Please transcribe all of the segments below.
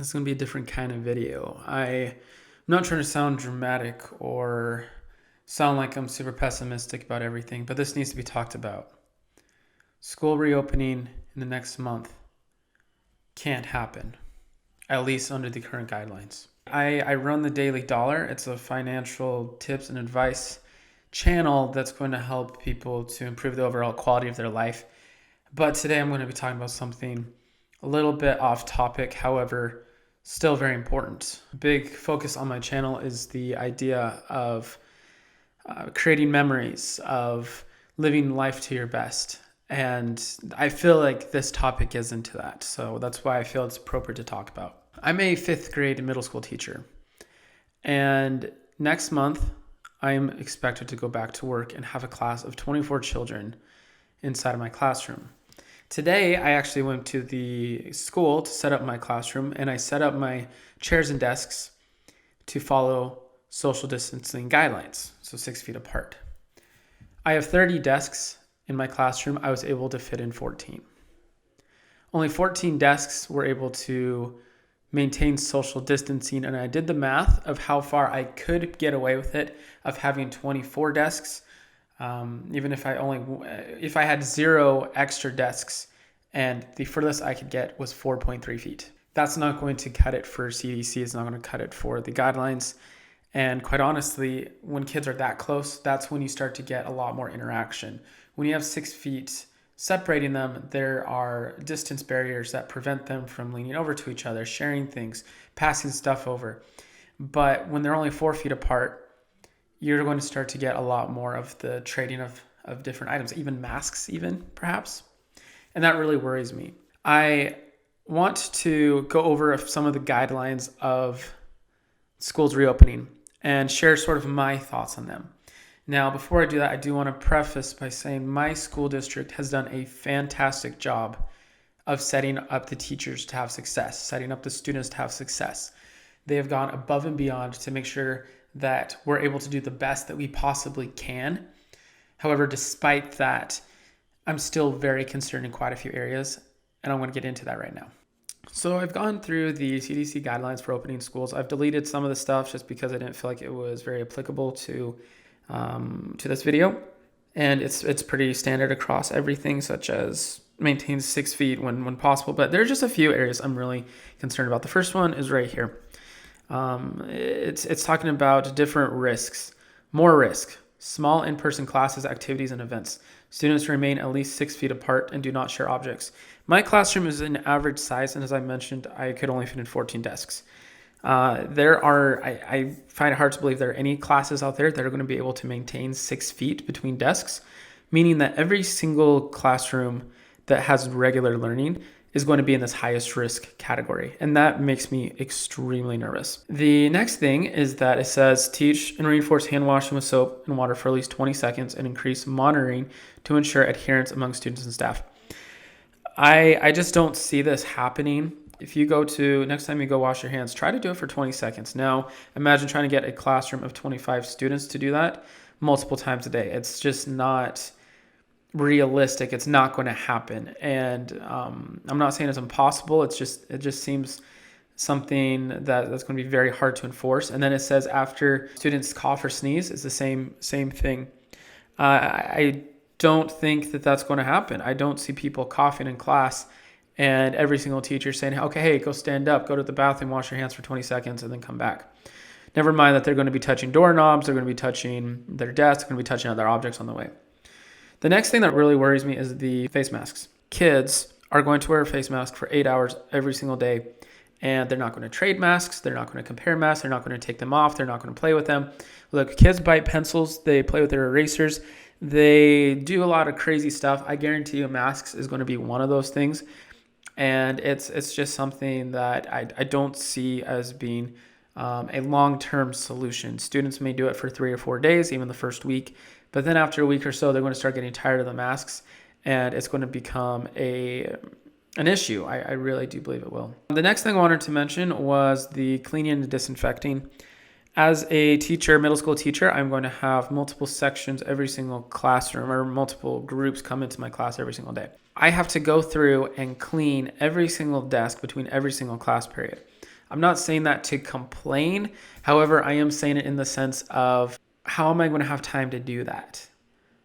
This is going to be a different kind of video. I'm not trying to sound dramatic or sound like I'm super pessimistic about everything, but this needs to be talked about. School reopening in the next month can't happen, at least under the current guidelines. I run the Daily Dollar. It's a financial tips and advice channel that's going to help people to improve the overall quality of their life. But today I'm going to be talking about something a little bit off topic, however, still very important. Big focus on my channel is the idea of creating memories, of living life to your best. And I feel like this topic gets into that. So that's why I feel it's appropriate to talk about. I'm a 5th grade middle school teacher. And next month, I'm expected to go back to work and have a class of 24 children inside of my classroom. Today, I actually went to the school to set up my classroom, and I set up my chairs and desks to follow social distancing guidelines, so 6 feet apart. I have 30 desks in my classroom. I was able to fit in 14. Only 14 desks were able to maintain social distancing, and I did the math of how far I could get away with it of having 24 desks. Even if I had 0 extra desks, and the furthest I could get was 4.3 feet. That's not going to cut it for CDC. It's not going to cut it for the guidelines. And quite honestly, when kids are that close, that's when you start to get a lot more interaction. When you have 6 feet separating them, there are distance barriers that prevent them from leaning over to each other, sharing things, passing stuff over. But when they're only 4 feet apart, you're going to start to get a lot more of the trading of different items, even masks, perhaps. And that really worries me. I want to go over some of the guidelines of schools reopening and share sort of my thoughts on them. Now, before I do that, I do want to preface by saying my school district has done a fantastic job of setting up the teachers to have success, setting up the students to have success. They have gone above and beyond to make sure that we're able to do the best that we possibly can. However, despite that, I'm still very concerned in quite a few areas, and I'm going to get into that right now. So I've gone through the CDC guidelines for opening schools. I've deleted some of the stuff just because I didn't feel like it was very applicable to this video. And it's pretty standard across everything, such as maintain 6 feet when possible. But there's just a few areas I'm really concerned about. The first one is right here. It's talking about different risks, more risk, small in-person classes, activities, and events. Students remain at least 6 feet apart and do not share objects. My classroom is an average size, and as I mentioned, I could only fit in 14 desks. I find it hard to believe there are any classes out there that are going to be able to maintain 6 feet between desks, meaning that every single classroom that has regular learning is going to be in this highest risk category. And that makes me extremely nervous. The next thing is that it says teach and reinforce hand washing with soap and water for at least 20 seconds and increase monitoring to ensure adherence among students and staff. I just don't see this happening. If you next time you go wash your hands, try to do it for 20 seconds. Now, imagine trying to get a classroom of 25 students to do that multiple times a day. It's just not realistic. It's not going to happen. And I'm not saying it's impossible. It just seems something that's going to be very hard to enforce. And then it says after students cough or sneeze, it's the same thing. I don't think that's going to happen. I don't see people coughing in class and every single teacher saying, okay, hey, go stand up, go to the bathroom, wash your hands for 20 seconds, and then come back. Never mind that they're going to be touching doorknobs, they're going to be touching their desks, they're going to be touching other objects on the way. The next thing that really worries me is the face masks. Kids are going to wear a face mask for 8 hours every single day, and they're not going to trade masks, they're not going to compare masks, they're not going to take them off, they're not going to play with them. Look, kids bite pencils, they play with their erasers, they do a lot of crazy stuff. I guarantee you masks is going to be one of those things. And it's just something that I don't see as being a long-term solution. Students may do it for 3 or 4 days, even the first week. But then after a week or so, they're going to start getting tired of the masks, and it's going to become an issue. I really do believe it will. The next thing I wanted to mention was the cleaning and disinfecting. As a teacher, middle school teacher, I'm going to have multiple sections every single classroom, or multiple groups come into my class every single day. I have to go through and clean every single desk between every single class period. I'm not saying that to complain. However, I am saying it in the sense of, how am I going to have time to do that?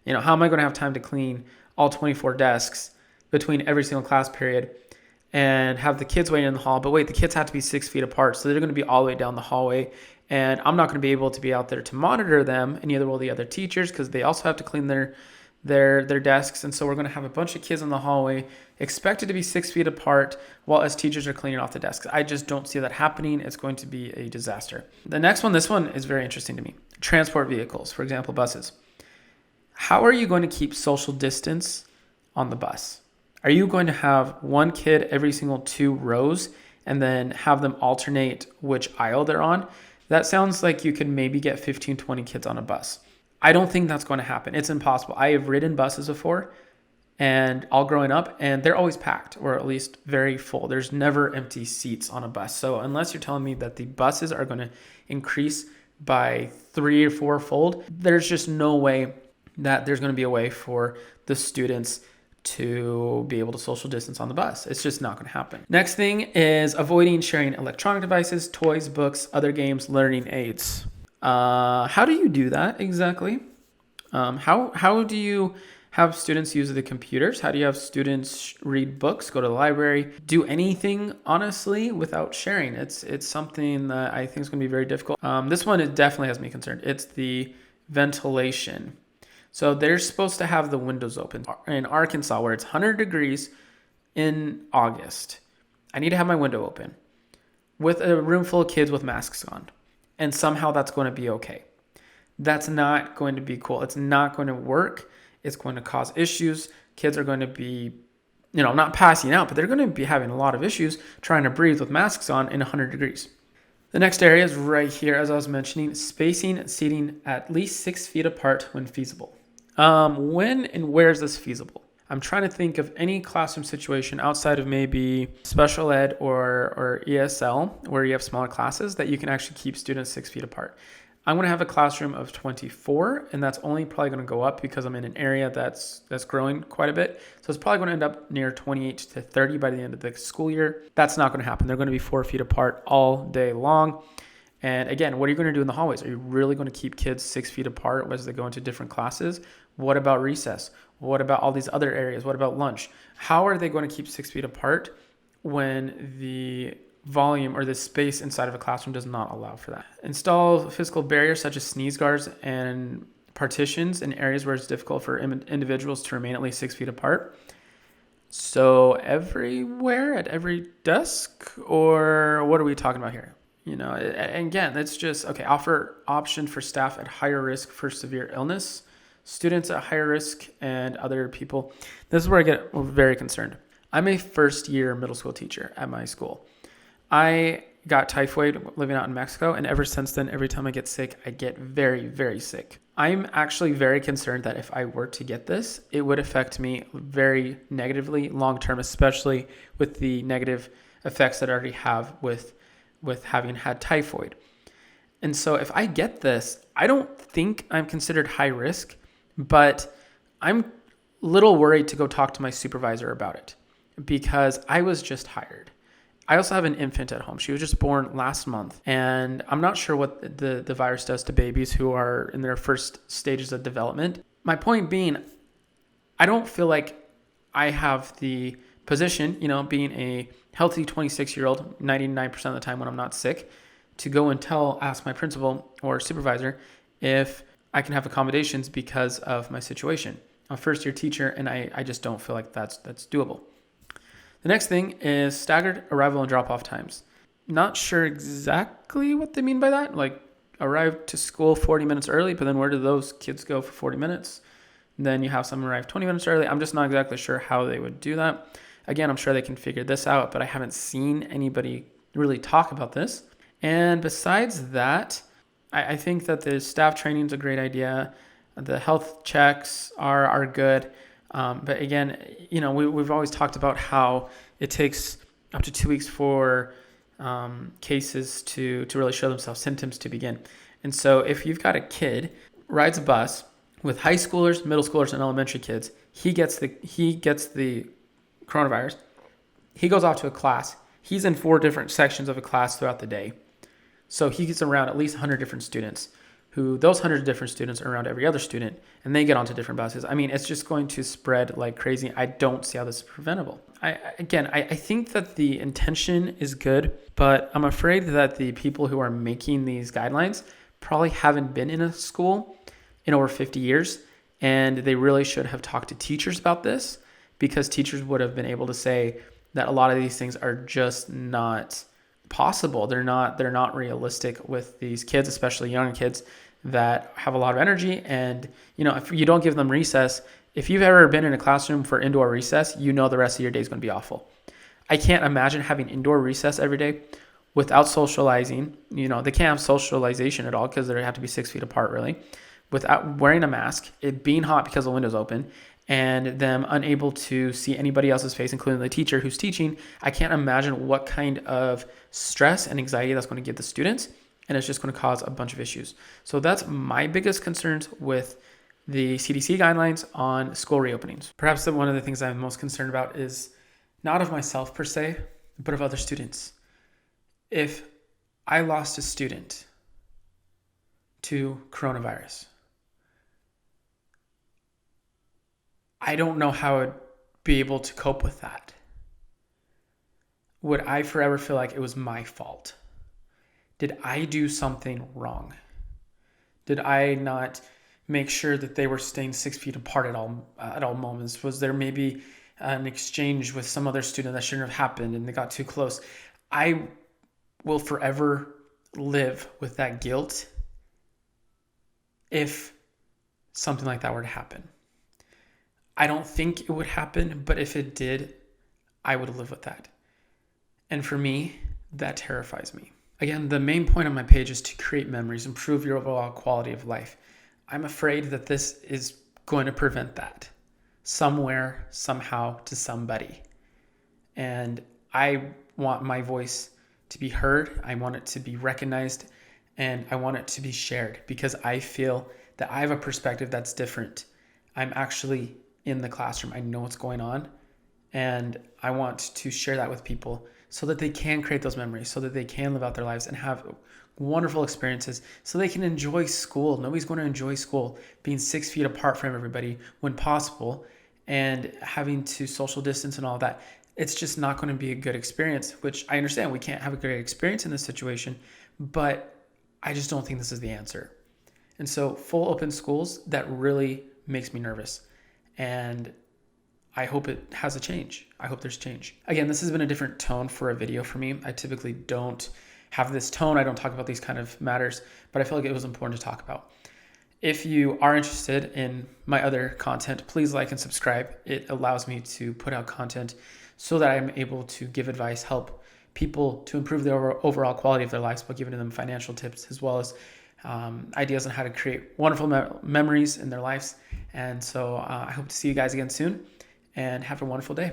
How am I going to have time to clean all 24 desks between every single class period and have the kids waiting in the hall? But wait, the kids have to be 6 feet apart, so they're going to be all the way down the hallway. And I'm not going to be able to be out there to monitor them, and neither will the other teachers, because they also have to clean their desks. And so we're going to have a bunch of kids in the hallway expected to be 6 feet apart while us teachers are cleaning off the desks. I just don't see that happening. It's going to be a disaster. The next one, this one is very interesting to me. Transport vehicles, for example, buses. How are you going to keep social distance on the bus? Are you going to have one kid every single 2 rows and then have them alternate which aisle they're on? That sounds like you could maybe get 15, 20 kids on a bus. I don't think that's going to happen. It's impossible. I have ridden buses before, and all growing up, and they're always packed, or at least very full. There's never empty seats on a bus. So unless you're telling me that the buses are going to increase by 3 or 4-fold, there's just no way that there's going to be a way for the students to be able to social distance on the bus. It's just not going to happen. Next thing is avoiding sharing electronic devices, toys, books, other games, learning aids. How do you do that exactly? How do you have students use the computers? How do you have students read books, go to the library, do anything, honestly, without sharing? It's something that I think is going to be very difficult. This one, it definitely has me concerned. It's the ventilation. So they're supposed to have the windows open. In Arkansas, where it's 100 degrees in August, I need to have my window open with a room full of kids with masks on. And somehow that's going to be okay. That's not going to be cool. It's not going to work. It's going to cause issues. Kids are going to be, not passing out, but they're going to be having a lot of issues trying to breathe with masks on in 100 degrees. The next area is right here, as I was mentioning, spacing seating at least 6 feet apart when feasible. When and where is this feasible? I'm trying to think of any classroom situation outside of maybe special ed or ESL, where you have smaller classes, that you can actually keep students 6 feet apart. I'm going to have a classroom of 24, and that's only probably going to go up because I'm in an area that's growing quite a bit. So it's probably going to end up near 28 to 30 by the end of the school year. That's not going to happen. They're going to be 4 feet apart all day long. And again, what are you going to do in the hallways? Are you really going to keep kids 6 feet apart as they go into different classes? What about recess? What about all these other areas? What about lunch? How are they going to keep 6 feet apart when the volume or the space inside of a classroom does not allow for that? Install physical barriers such as sneeze guards and partitions in areas where it's difficult for individuals to remain at least 6 feet apart. So everywhere at every desk, or what are we talking about here? And again, it's just, okay, offer option for staff at higher risk for severe illness, students at higher risk, and other people. This is where I get very concerned. I'm a first-year middle school teacher at my school. I got typhoid living out in Mexico, and ever since then, every time I get sick, I get very, very sick. I'm actually very concerned that if I were to get this, it would affect me very negatively long-term, especially with the negative effects that I already have with having had typhoid. And so if I get this, I don't think I'm considered high risk, but I'm a little worried to go talk to my supervisor about it because I was just hired. I also have an infant at home. She was just born last month, and I'm not sure what the virus does to babies who are in their first stages of development. My point being, I don't feel like I have the position, being a healthy 26-year-old 99% of the time when I'm not sick, to go and ask my principal or supervisor if I can have accommodations because of my situation. I'm a first-year teacher, and I just don't feel like that's doable. The next thing is staggered arrival and drop-off times. Not sure exactly what they mean by that. Like, arrive to school 40 minutes early, but then where do those kids go for 40 minutes? And then you have some arrive 20 minutes early. I'm just not exactly sure how they would do that. Again, I'm sure they can figure this out, but I haven't seen anybody really talk about this. And besides that, I think that the staff training is a great idea. The health checks are good. But again, we've always talked about how it takes up to 2 weeks for cases to really show themselves, symptoms to begin. And so if you've got a kid rides a bus with high schoolers, middle schoolers, and elementary kids, he gets the coronavirus. He goes off to a class. He's in 4 different sections of a class throughout the day. So he gets around at least 100 different students, who those 100 different students are around every other student, and they get onto different buses. I mean, it's just going to spread like crazy. I don't see how this is preventable. I think that the intention is good, but I'm afraid that the people who are making these guidelines probably haven't been in a school in over 50 years, and they really should have talked to teachers about this, because teachers would have been able to say that a lot of these things are just not possible. They're not realistic with these kids, especially younger kids that have a lot of energy. And if you don't give them recess, if you've ever been in a classroom for indoor recess, the rest of your day is going to be awful. I can't imagine having indoor recess every day without socializing. They can't have socialization at all because they have to be 6 feet apart, really, without wearing a mask, it being hot because the window's open, and them unable to see anybody else's face, including the teacher who's teaching. I can't imagine what kind of stress and anxiety that's going to give the students, and it's just going to cause a bunch of issues. So that's my biggest concerns with the CDC guidelines on school reopenings. Perhaps one of the things I'm most concerned about is not of myself per se, but of other students. If I lost a student to coronavirus, I don't know how I'd be able to cope with that. Would I forever feel like it was my fault? Did I do something wrong? Did I not make sure that they were staying 6 feet apart at all moments? Was there maybe an exchange with some other student that shouldn't have happened and they got too close? I will forever live with that guilt if something like that were to happen. I don't think it would happen, but if it did, I would live with that. And for me, that terrifies me. Again, the main point on my page is to create memories, improve your overall quality of life. I'm afraid that this is going to prevent that somewhere, somehow, to somebody. And I want my voice to be heard. I want it to be recognized, and I want it to be shared, because I feel that I have a perspective that's different. I'm actually in the classroom. I know what's going on, and I want to share that with people so that they can create those memories, so that they can live out their lives and have wonderful experiences, so they can enjoy school. Nobody's going to enjoy school being 6 feet apart from everybody when possible, and having to social distance and all that. It's just not going to be a good experience, which I understand we can't have a great experience in this situation, but I just don't think this is the answer. And so full open schools, that really makes me nervous. And I hope it has a change. I hope there's change. Again, this has been a different tone for a video for me. I typically don't have this tone. I don't talk about these kind of matters, but I feel like it was important to talk about. If you are interested in my other content, please like and subscribe. It allows me to put out content so that I'm able to give advice, help people to improve their overall quality of their lives by giving them financial tips, as well as ideas on how to create wonderful memories in their lives. And so I hope to see you guys again soon, and have a wonderful day.